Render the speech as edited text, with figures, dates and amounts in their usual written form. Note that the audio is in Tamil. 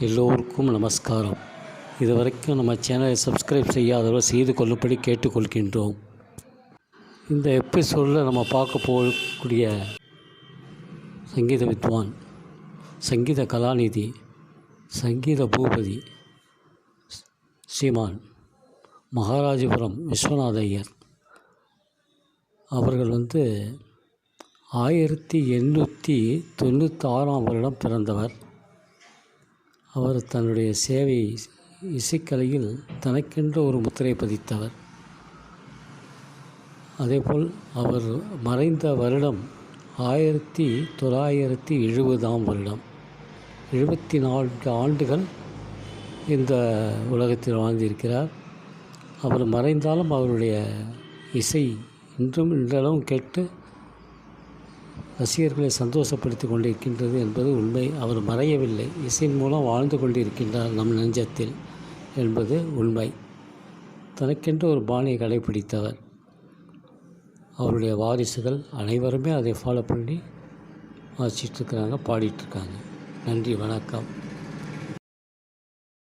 எல்லோருக்கும் நமஸ்காரம். இதுவரைக்கும் நம்ம சேனலை சப்ஸ்கிரைப் செய்யாதவர்கள் செய்து கொள்ளும்படி கேட்டுக்கொள்கின்றோம். இந்த எபிசோடில் நம்ம பார்க்க போகக்கூடிய சங்கீத வித்வான், சங்கீத கலாநிதி, சங்கீத பூபதி ஸ்ரீமான் மகாராஜபுரம் விஸ்வநாத ஐயர் அவர்கள் 1896 வருடம் பிறந்தவர். அவர் தன்னுடைய சேவை இசைக்கலையில் தனக்கென்ற ஒரு முத்திரை பதித்தவர். அதேபோல் அவர் மறைந்த வருடம் 1970 வருடம். 74 ஆண்டுகள் இந்த உலகத்தில் வாழ்ந்திருக்கிறார். அவர் மறைந்தாலும் அவருடைய இசை இன்றளவும் கேட்டு ரசிகர்களை சந்தோஷப்படுத்தி கொண்டிருக்கின்றது என்பது உண்மை. அவர் மறையவில்லை, இசையின் மூலம் வாழ்ந்து கொண்டிருக்கின்றார் நம் நெஞ்சத்தில் என்பது உண்மை. தனக்கென்று ஒரு பாணியை கடைபிடித்தவர். அவருடைய வாரிசுகள் அனைவருமே அதை ஃபாலோ பண்ணி வாசிச்சிட்ருக்கிறாங்க, பாடிட்டுருக்காங்க. நன்றி, வணக்கம்.